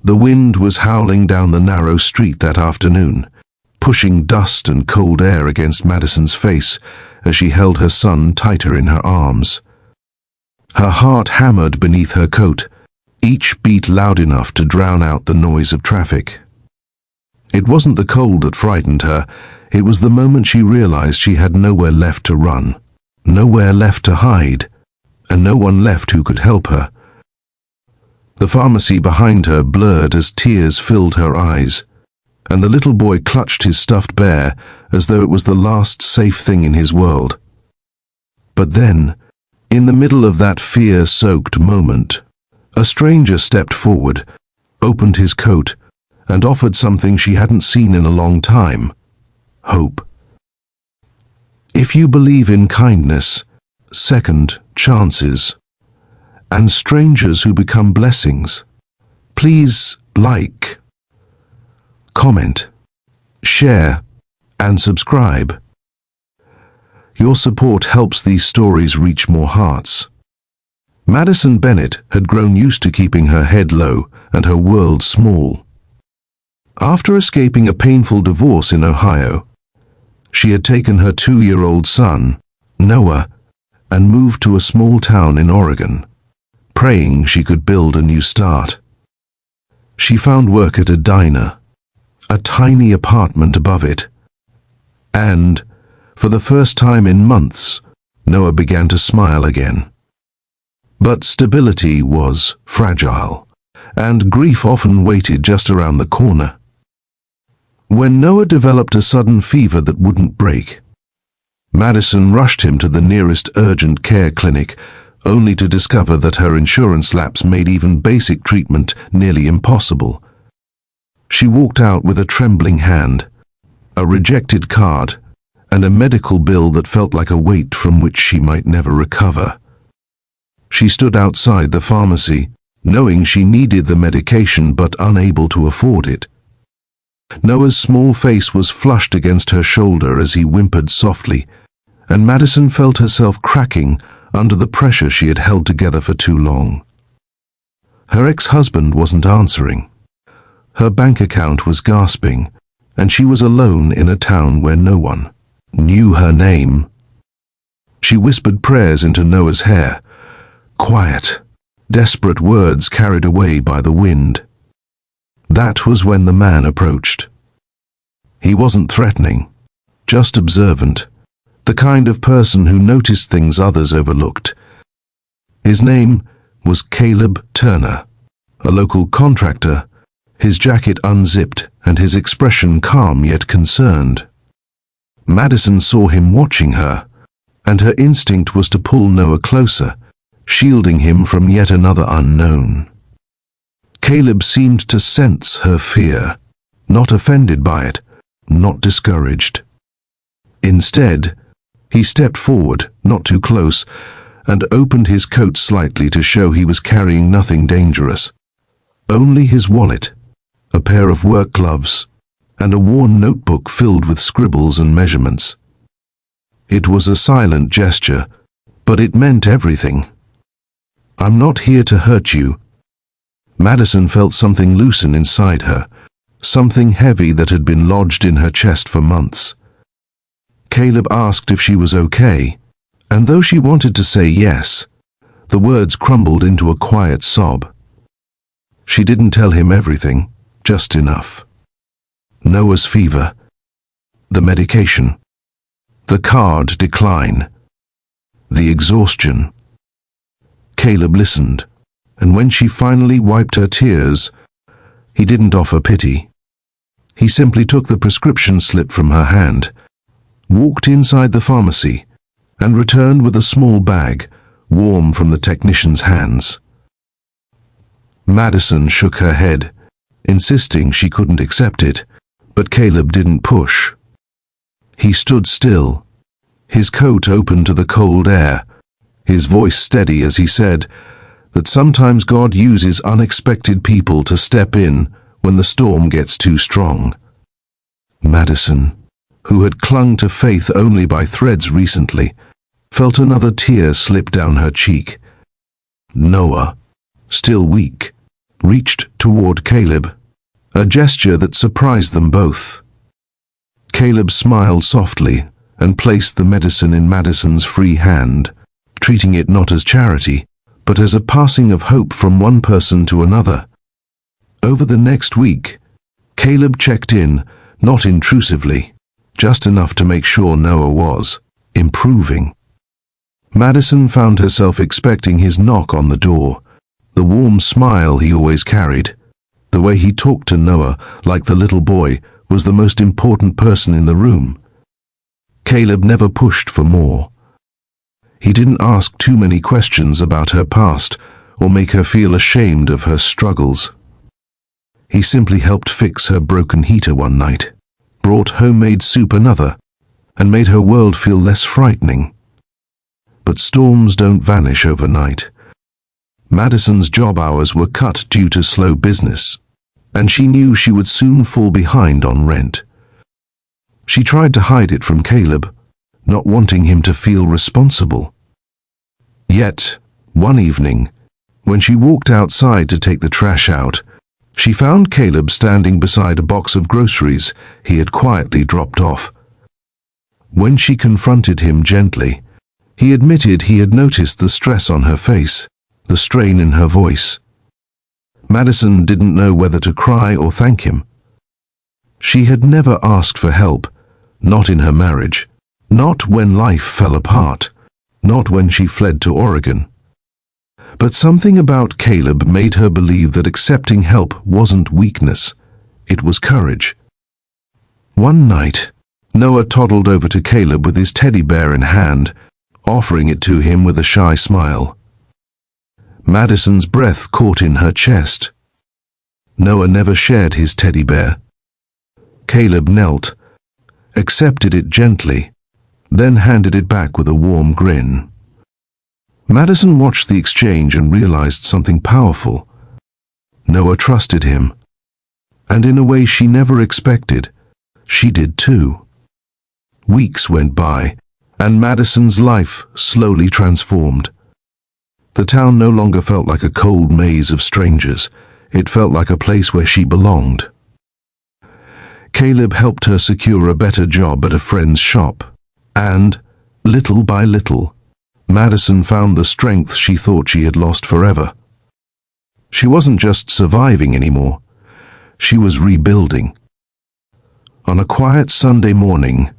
The wind was howling down the narrow street that afternoon, pushing dust and cold air against Madison's face as she held her son tighter in her arms. Her heart hammered beneath her coat, each beat loud enough to drown out the noise of traffic. It wasn't the cold that frightened her, it was the moment she realized she had nowhere left to run, nowhere left to hide, and no one left who could help her. The pharmacy behind her blurred as tears filled her eyes, and the little boy clutched his stuffed bear as though it was the last safe thing in his world. But then, in the middle of that fear-soaked moment, a stranger stepped forward, opened his coat, and offered something she hadn't seen in a long time: hope. If you believe in kindness, second chances, and strangers who become blessings, please like, comment, share, and subscribe. Your support helps these stories reach more hearts. Madison Bennett had grown used to keeping her head low and her world small. After escaping a painful divorce in Ohio, she had taken her 2-year-old son, Noah, and moved to a small town in Oregon, praying she could build a new start. She found work at a diner, a tiny apartment above it, and, for the first time in months, Noah began to smile again. But stability was fragile, and grief often waited just around the corner. When Noah developed a sudden fever that wouldn't break, Madison rushed him to the nearest urgent care clinic, only to discover that her insurance lapse made even basic treatment nearly impossible. She walked out with a trembling hand, a rejected card, and a medical bill that felt like a weight from which she might never recover. She stood outside the pharmacy, knowing she needed the medication but unable to afford it. Noah's small face was flushed against her shoulder as he whimpered softly, and Madison felt herself cracking under the pressure she had held together for too long. Her ex-husband wasn't answering. Her bank account was gasping, and she was alone in a town where no one knew her name. She whispered prayers into Noah's hair, quiet, desperate words carried away by the wind. That was when the man approached. He wasn't threatening, just observant, the kind of person who noticed things others overlooked. His name was Caleb Turner, a local contractor, his jacket unzipped and his expression calm yet concerned. Madison saw him watching her, and her instinct was to pull Noah closer, shielding him from yet another unknown. Caleb seemed to sense her fear, not offended by it, not discouraged. Instead, he stepped forward, not too close, and opened his coat slightly to show he was carrying nothing dangerous. Only his wallet, a pair of work gloves, and a worn notebook filled with scribbles and measurements. It was a silent gesture, but it meant everything. "I'm not here to hurt you." Madison felt something loosen inside her, something heavy that had been lodged in her chest for months. Caleb asked if she was okay, and though she wanted to say yes, the words crumbled into a quiet sob. She didn't tell him everything, just enough. Noah's fever, the medication, the card decline, the exhaustion. Caleb listened, and when she finally wiped her tears, he didn't offer pity. He simply took the prescription slip from her hand, walked inside the pharmacy, and returned with a small bag, warm from the technician's hands. Madison shook her head, insisting she couldn't accept it, but Caleb didn't push. He stood still, his coat open to the cold air, his voice steady as he said that sometimes God uses unexpected people to step in when the storm gets too strong. Madison, who had clung to faith only by threads recently, felt another tear slip down her cheek. Noah, still weak, reached toward Caleb, a gesture that surprised them both. Caleb smiled softly and placed the medicine in Madison's free hand, treating it not as charity, but as a passing of hope from one person to another. Over the next week, Caleb checked in, not intrusively, just enough to make sure Noah was improving. Madison found herself expecting his knock on the door, the warm smile he always carried. The way he talked to Noah like the little boy was the most important person in the room. Caleb never pushed for more. He didn't ask too many questions about her past or make her feel ashamed of her struggles. He simply helped fix her broken heater one night, brought homemade soup another, and made her world feel less frightening. But storms don't vanish overnight. Madison's job hours were cut due to slow business, and she knew she would soon fall behind on rent. She tried to hide it from Caleb, not wanting him to feel responsible. Yet, one evening, when she walked outside to take the trash out, she found Caleb standing beside a box of groceries he had quietly dropped off. When she confronted him gently, he admitted he had noticed the stress on her face, the strain in her voice. Madison didn't know whether to cry or thank him. She had never asked for help, not in her marriage, not when life fell apart, not when she fled to Oregon. But something about Caleb made her believe that accepting help wasn't weakness, it was courage. One night, Noah toddled over to Caleb with his teddy bear in hand, offering it to him with a shy smile. Madison's breath caught in her chest. Noah never shared his teddy bear. Caleb knelt, accepted it gently, then handed it back with a warm grin. Madison watched the exchange and realized something powerful. Noah trusted him, and in a way she never expected, she did too. Weeks went by, and Madison's life slowly transformed. The town no longer felt like a cold maze of strangers. It felt like a place where she belonged. Caleb helped her secure a better job at a friend's shop, and, little by little, Madison found the strength she thought she had lost forever. She wasn't just surviving anymore, she was rebuilding. On a quiet Sunday morning,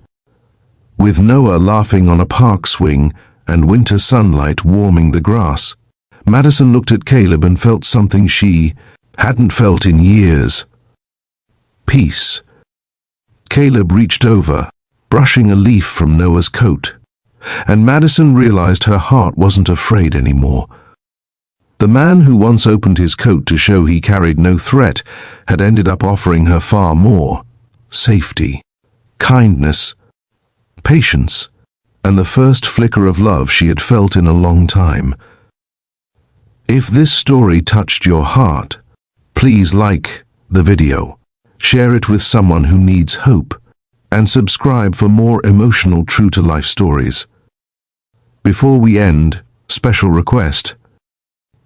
with Noah laughing on a park swing and winter sunlight warming the grass, Madison looked at Caleb and felt something she hadn't felt in years. Peace. Caleb reached over, brushing a leaf from Noah's coat, and Madison realized her heart wasn't afraid anymore. The man who once opened his coat to show he carried no threat had ended up offering her far more: safety, kindness, patience, and the first flicker of love she had felt in a long time. If this story touched your heart, please like the video, share it with someone who needs hope, and subscribe for more emotional true-to-life stories. Before we end, special request: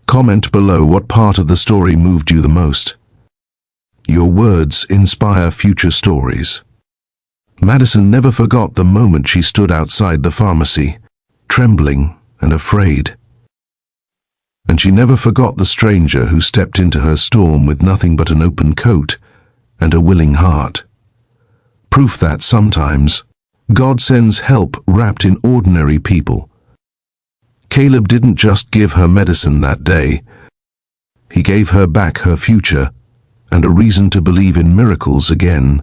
comment below what part of the story moved you the most. Your words inspire future stories. Madison never forgot the moment she stood outside the pharmacy, trembling and afraid. And she never forgot the stranger who stepped into her storm with nothing but an open coat and a willing heart. Proof that sometimes God sends help wrapped in ordinary people. Caleb didn't just give her medicine that day. He gave her back her future and a reason to believe in miracles again.